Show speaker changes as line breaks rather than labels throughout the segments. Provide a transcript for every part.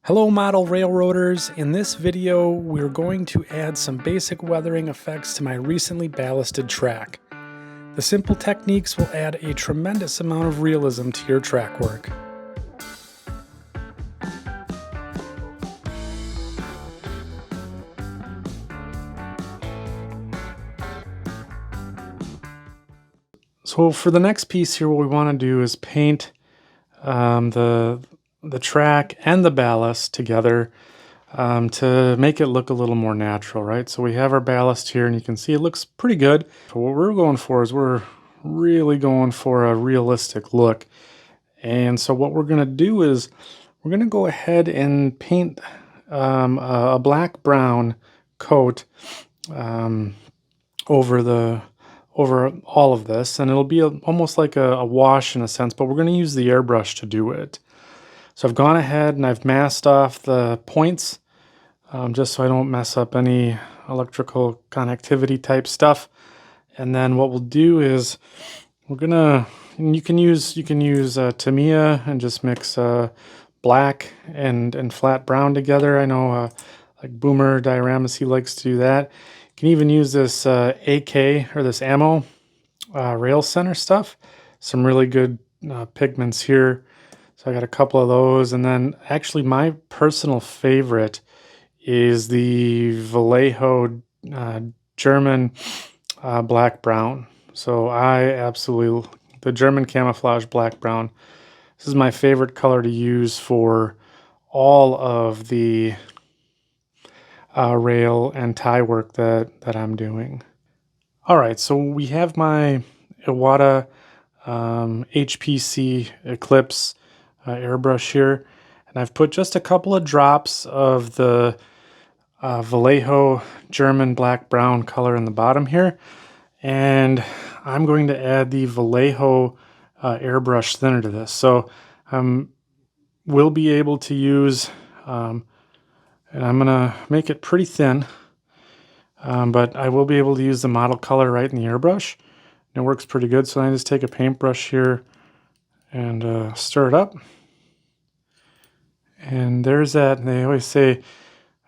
Hello model railroaders, in this video we're going to add some basic weathering effects to my recently ballasted track. The simple techniques will add a tremendous amount of realism to your track work. So for the next piece here, what we want to do is paint the track and the ballast together to make it look a little more natural, right? So we have our ballast here and you can see it looks pretty good. But what we're going for is we're really going for a realistic look. And so what we're going to do is we're going to go ahead and paint a black-brown coat over all of this, and it'll be almost like a wash in a sense, but we're going to use the airbrush to do it. So I've gone ahead and I've masked off the points just so I don't mess up any electrical connectivity type stuff. And then what we'll do is we're gonna, you can use Tamiya and just mix black and flat brown together. I know like Boomer Dioramas, he likes to do that. You can even use this AK or this ammo rail center stuff. Some really good pigments here. So I got a couple of those, and then actually my personal favorite is the Vallejo German black brown. So the German camouflage black brown. This is my favorite color to use for all of the rail and tie work that I'm doing. All right, so we have my Iwata HPC Eclipse airbrush here, and I've put just a couple of drops of the Vallejo German black brown color in the bottom here, and I'm going to add the Vallejo airbrush thinner to this. So we'll be able to use, and I'm gonna make it pretty thin, but I will be able to use the model color right in the airbrush. It works pretty good. So I just take a paintbrush here and stir it up. And there's that. And they always say,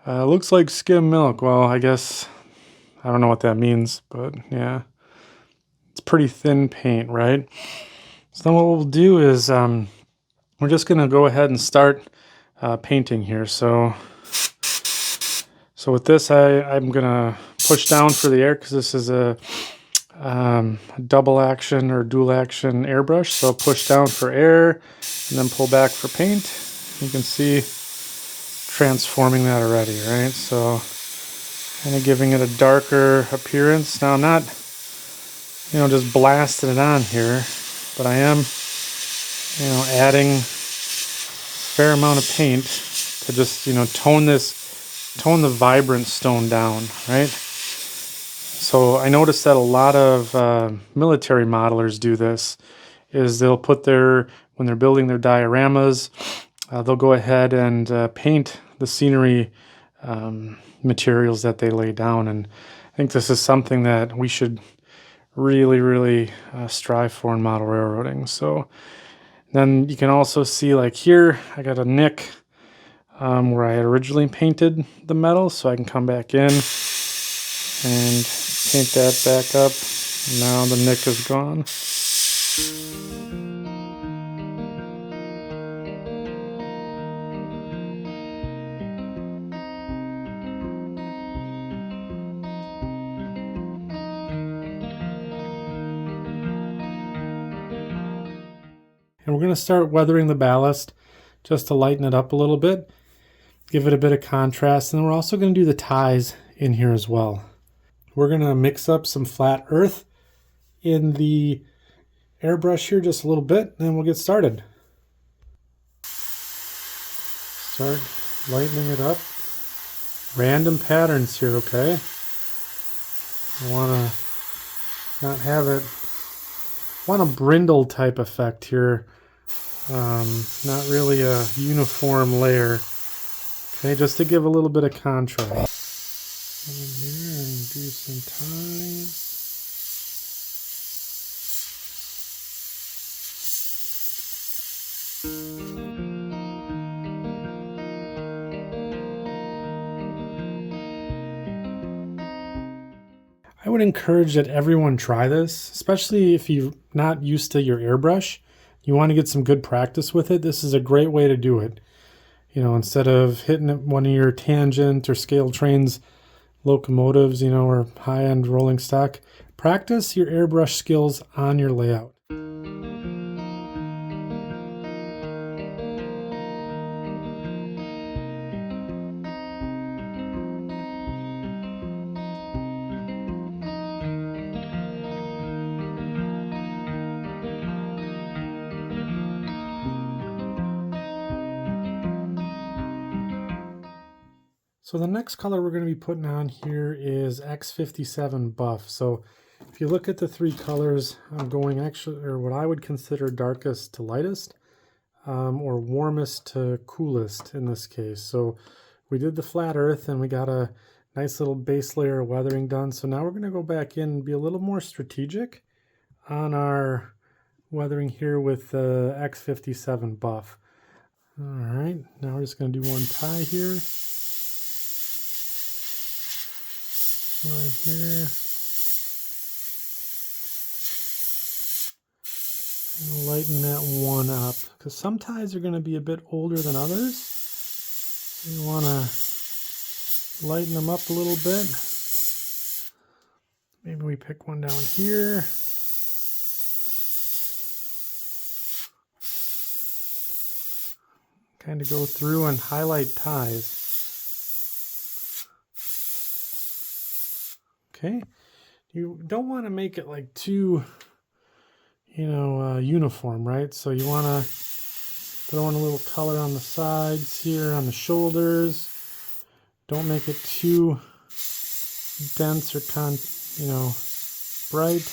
looks like skim milk. Well, I guess, I don't know what that means, but yeah. It's pretty thin paint, right? So then what we'll do is we're just going to go ahead and start painting here. So with this, I'm going to push down for the air because this is a double action or dual action airbrush. So push down for air and then pull back for paint. You can see transforming that already, right? So kind of giving it a darker appearance. Now I'm not, just blasting it on here, but I am, adding a fair amount of paint to just, tone the vibrant stone down, right? So I noticed that a lot of military modelers do this, is they'll put when they're building their dioramas, they'll go ahead and paint the scenery materials that they lay down. And I think this is something that we should really, really strive for in model railroading. So then you can also see, like here, I got a nick where I had originally painted the metal, so I can come back in and paint that back up. Now the nick is gone. And we're going to start weathering the ballast just to lighten it up a little bit, give it a bit of contrast, and then we're also going to do the ties in here as well. We're going to mix up some flat earth in the airbrush here just a little bit, and then we'll get started. Start lightening it up. Random patterns here, okay? I want to not have it, want a brindle type effect here. Not really a uniform layer. Okay, just to give a little bit of contrast. In here and do some ties. I would encourage that everyone try this, especially if you're not used to your airbrush. You want to get some good practice with it. This is a great way to do it. You know, instead of hitting one of your tangent or scale trains locomotives, you know, or high-end rolling stock, practice your airbrush skills on your layout. So the next color we're going to be putting on here is X57 Buff. So if you look at the three colors, I'm going actually, or what I would consider darkest to lightest, or warmest to coolest in this case. So we did the flat earth and we got a nice little base layer of weathering done. So now we're going to go back in and be a little more strategic on our weathering here with the X57 Buff. All right, now we're just going to do one tie here. Right here. And lighten that one up, because some ties are going to be a bit older than others. So you want to lighten them up a little bit. Maybe we pick one down here. Kind of go through and highlight ties. Okay, you don't want to make it like too, you know, uniform, right? So you want to throw in a little color on the sides here, on the shoulders. Don't make it too dense or bright.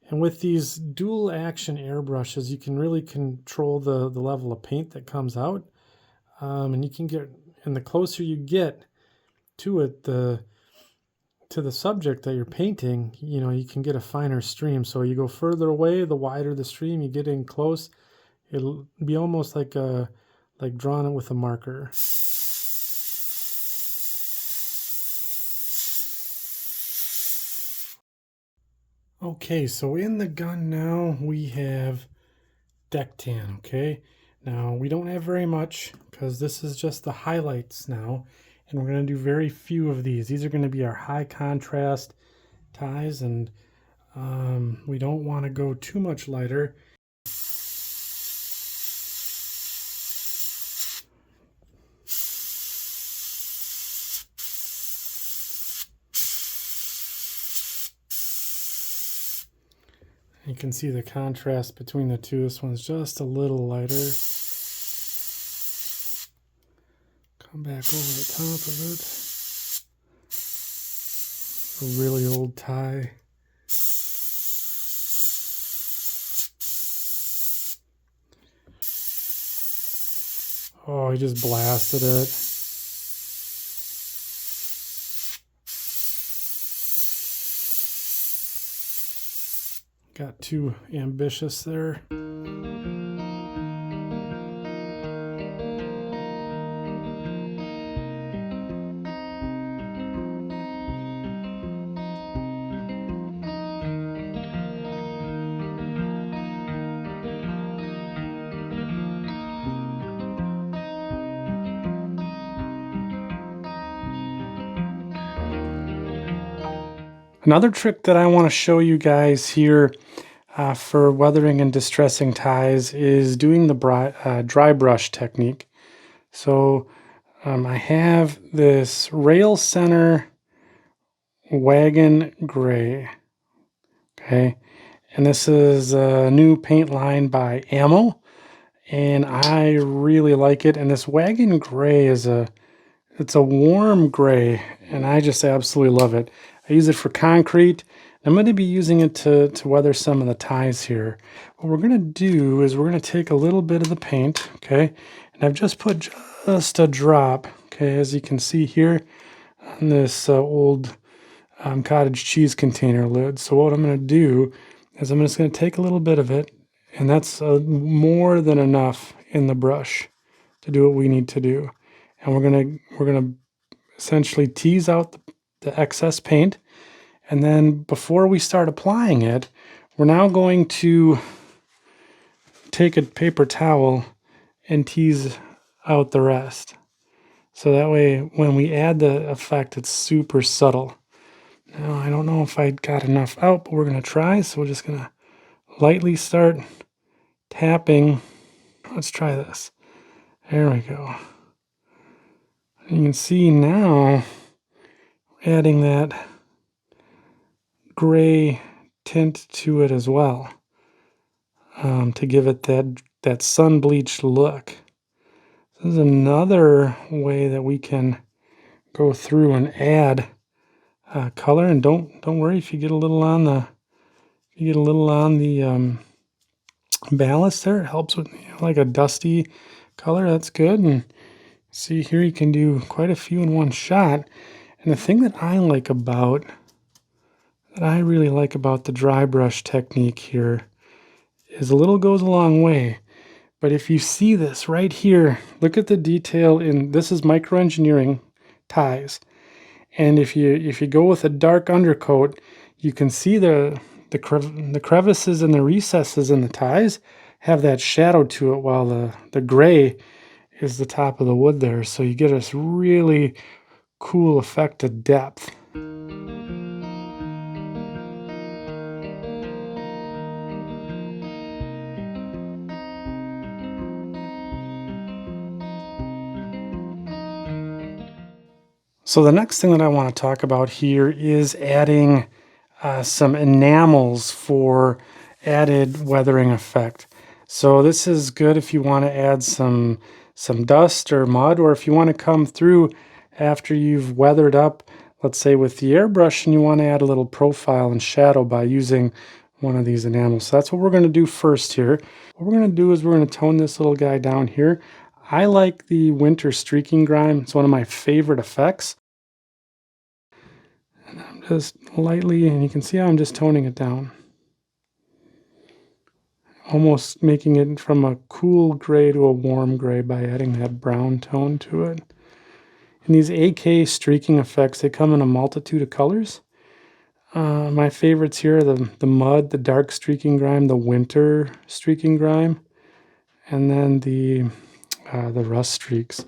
And with these dual action airbrushes, you can really control the level of paint that comes out. And you can get, and the closer you get to it, to the subject that you're painting, you know, you can get a finer stream. So you go further away, the wider the stream. You get in close, it'll be almost like drawing it with a marker. Okay, so in the gun now we have deck tan. Okay, now we don't have very much because this is just the highlights now, and we're going to do very few of these. These are going to be our high contrast ties, and we don't want to go too much lighter. You can see the contrast between the two. This one's just a little lighter. Come back over the top of it. A really old tie. Oh, he just blasted it. Got too ambitious there. Another trick that I want to show you guys here for weathering and distressing ties is doing the dry brush technique. So I have this rail center wagon gray, okay, and this is a new paint line by Enamel, and I really like it. And this wagon gray is it's a warm gray, and I just absolutely love it. I use it for concrete. I'm going to be using it to weather some of the ties here. What we're going to do is we're going to take a little bit of the paint, okay, and I've just put just a drop, okay, as you can see here on this old cottage cheese container lid. So what I'm going to do is I'm just going to take a little bit of it, and that's more than enough in the brush to do what we need to do. And we're gonna essentially tease out the excess paint. And then before we start applying it, we're now going to take a paper towel and tease out the rest. So that way, when we add the effect, it's super subtle. Now, I don't know if I got enough out, but we're going to try. So we're just going to lightly start tapping. Let's try this. There we go. And you can see now, adding that gray tint to it as well, to give it that sun bleached look. This is another way that we can go through and add color. And don't worry if you get a little on the ballast there. It helps with, you know, like a dusty color. That's good. And see here, you can do quite a few in one shot. And the thing that I really like about the dry brush technique here is a little goes a long way. But if you see this right here, look at the detail in this is microengineering ties. And if you go with a dark undercoat, you can see the crevices and the recesses in the ties have that shadow to it, while the gray is the top of the wood there. So you get this really cool effect of depth. So the next thing that I want to talk about here is adding some enamels for added weathering effect. So this is good if you want to add some dust or mud, or if you want to come through after you've weathered up, let's say with the airbrush, and you want to add a little profile and shadow by using one of these enamels. So that's what we're going to do first here. What we're going to do is we're going to tone this little guy down here. I like the winter streaking grime. It's one of my favorite effects. And I'm just lightly, and you can see how I'm just toning it down. Almost making it from a cool gray to a warm gray by adding that brown tone to it. And these AK streaking effects, they come in a multitude of colors. My favorites here are the mud, the dark streaking grime, the winter streaking grime, and then the rust streaks.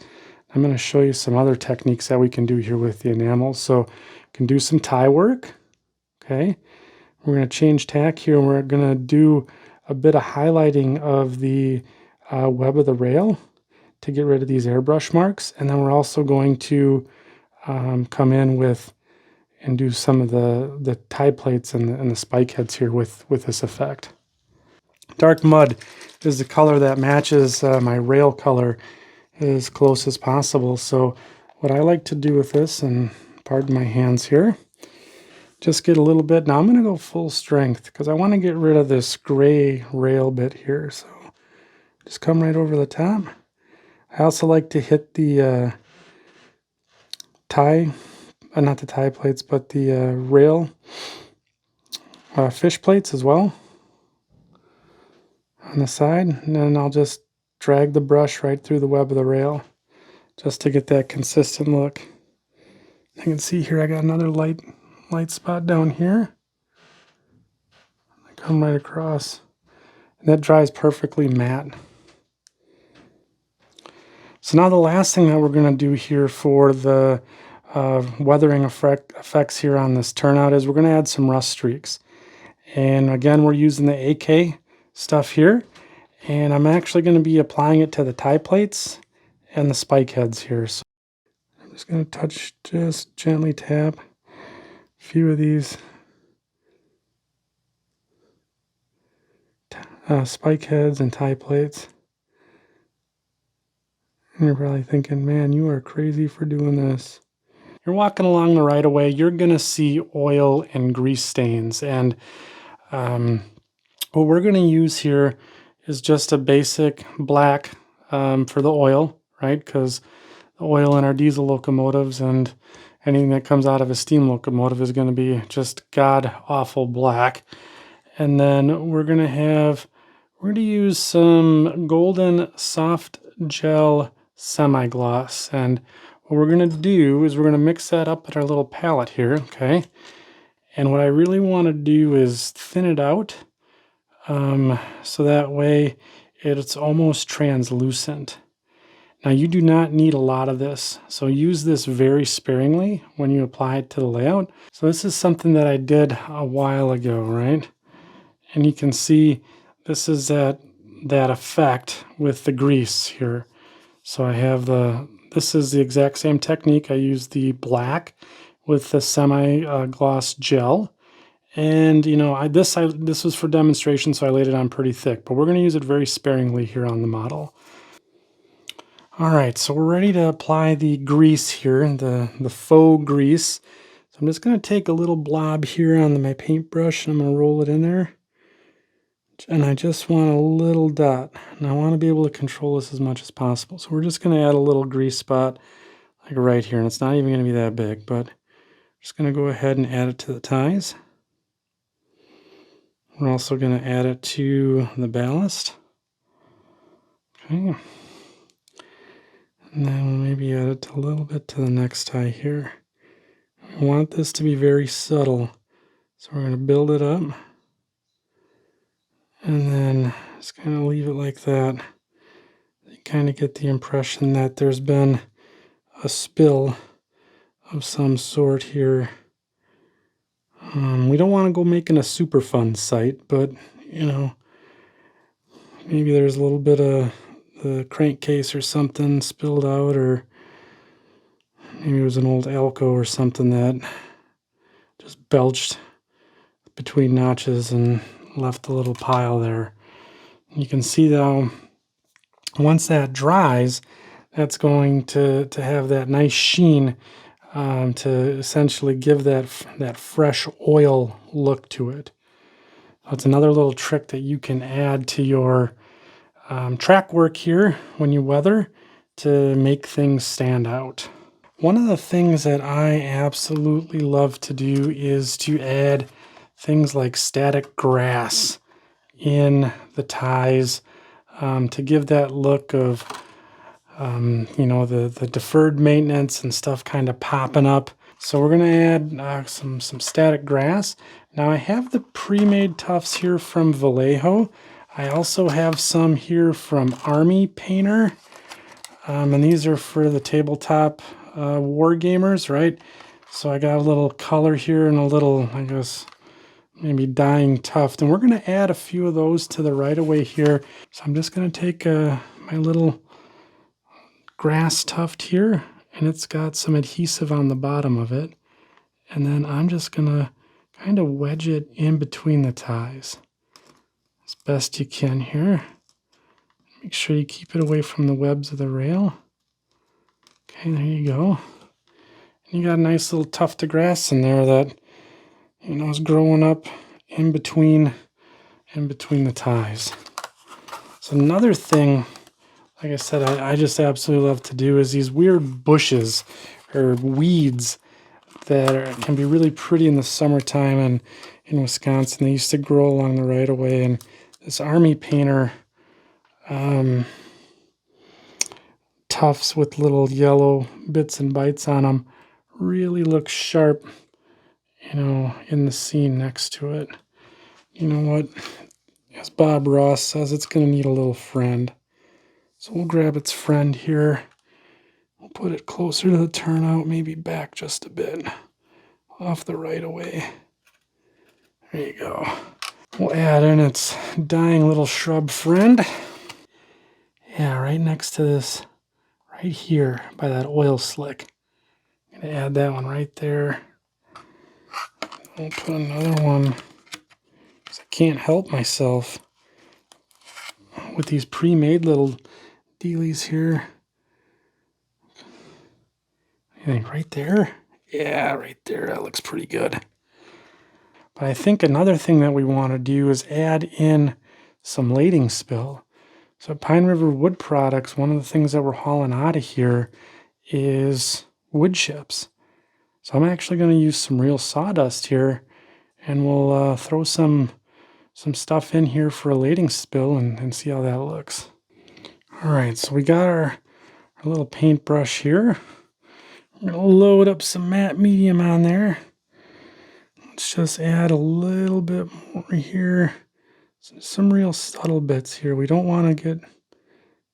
I'm going to show you some other techniques that we can do here with the enamels. So we can do some tie work. Okay, we're going to change tack here, and we're going to do a bit of highlighting of the web of the rail to get rid of these airbrush marks. And then we're also going to come in with and do some of the tie plates and the spike heads here with this effect. Dark mud is the color that matches my rail color as close as possible. So what I like to do with this, and pardon my hands here, just get a little bit. Now I'm going to go full strength because I want to get rid of this gray rail bit here. So just come right over the top. I also like to hit the not the tie plates, but the rail fish plates as well on the side. And then I'll just drag the brush right through the web of the rail just to get that consistent look. You can see here I got another light spot down here. I come right across. And that dries perfectly matte. So now the last thing that we're going to do here for the weathering effects here on this turnout is we're going to add some rust streaks. And again, we're using the AK stuff here. And I'm actually going to be applying it to the tie plates and the spike heads here. So I'm just going to just gently tap a few of these spike heads and tie plates. And you're probably thinking, man, you are crazy for doing this. You're walking along the right of way, you're going to see oil and grease stains. And what we're going to use here is just a basic black for the oil, right? Because the oil in our diesel locomotives and anything that comes out of a steam locomotive is going to be just god-awful black. And then we're going to use some golden soft gel semi-gloss. And what we're going to do is we're going to mix that up at our little palette here, okay? And what I really want to do is thin it out so that way it's almost translucent. Now you do not need a lot of this, so use this very sparingly when you apply it to the layout. So this is something that I did a while ago, right? And you can see this is that effect with the grease here. So I have this is the exact same technique. I use the black with the semi-gloss gel. And you know, this was for demonstration, so I laid it on pretty thick, but we're going to use it very sparingly here on the model. All right, so we're ready to apply the grease here, the faux grease. So I'm just going to take a little blob here on my paintbrush and I'm going to roll it in there. And I just want a little dot. And I want to be able to control this as much as possible. So we're just going to add a little grease spot like right here. And it's not even going to be that big, but I'm just going to go ahead and add it to the ties. We're also going to add it to the ballast. Okay. And then we'll maybe add it a little bit to the next tie here. I want this to be very subtle. So we're going to build it up. And then just kind of leave it like that. You kind of get the impression that there's been a spill of some sort here. We don't want to go making a super fun site, but, you know, maybe there's a little bit of the crankcase or something spilled out, or maybe it was an old Alco or something that just belched between notches and left a little pile there. You can see though, once that dries, that's going to have that nice sheen to essentially give that fresh oil look to it. So it's another little trick that you can add to your track work here when you weather to make things stand out. One of the things that I absolutely love to do is to add things like static grass in the ties to give that look of you know, the deferred maintenance and stuff kind of popping up. So we're going to add some static grass. Now I have the pre-made tufts here from Vallejo. I also have some here from Army Painter. And these are for the tabletop war gamers, right? So I got a little color here and a little, I guess, maybe dying tuft. And we're going to add a few of those to the right of way here. So I'm just going to take my little grass tuft here, and it's got some adhesive on the bottom of it. And then I'm just going to kind of wedge it in between the ties as best you can here. Make sure you keep it away from the webs of the rail. Okay, there you go. And you got a nice little tuft of grass in there that, you know, is growing up in between the ties. So another thing, like I said, I just absolutely love to do is these weird bushes or weeds that can be really pretty in the summertime. And in Wisconsin, they used to grow along the right of way. And this Army Painter tufts with little yellow bits and bites on them really look sharp, you know, in the scene next to it. You know what? As Bob Ross says, it's going to need a little friend. So we'll grab its friend here. We'll put it closer to the turnout, maybe back just a bit off the right of way. There you go. We'll add in its dying little shrub friend. Yeah, right next to this, right here by that oil slick. I'm going to add that one right there. We'll put another one, because I can't help myself with these pre-made little dealies here. I think right there. Yeah, right there. That looks pretty good. But I think another thing that we want to do is add in some lading spill. So at Pine River Wood Products, one of the things that we're hauling out of here is wood chips. So I'm actually going to use some real sawdust here, and we'll throw some stuff in here for a lading spill and see how that looks. All right, so we got our little paintbrush here. I'm going to load up some matte medium on there. Let's just add a little bit more here. Some real subtle bits here. We don't want to get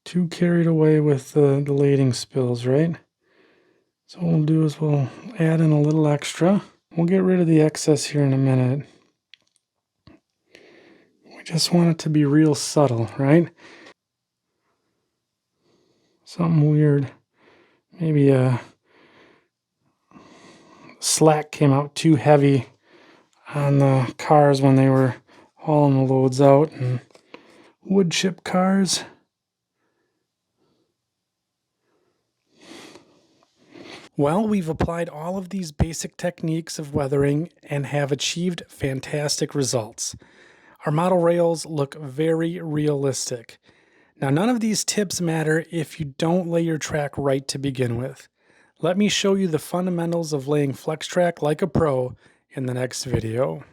too carried away with the lading spills, right? So what we'll do is we'll add in a little extra. We'll get rid of the excess here in a minute. We just want it to be real subtle, right? Something weird. Maybe a slack came out too heavy on the cars when they were hauling the loads out, and wood chip cars. Well, we've applied all of these basic techniques of weathering and have achieved fantastic results. Our model rails look very realistic. Now, none of these tips matter if you don't lay your track right to begin with. Let me show you the fundamentals of laying flex track like a pro in the next video.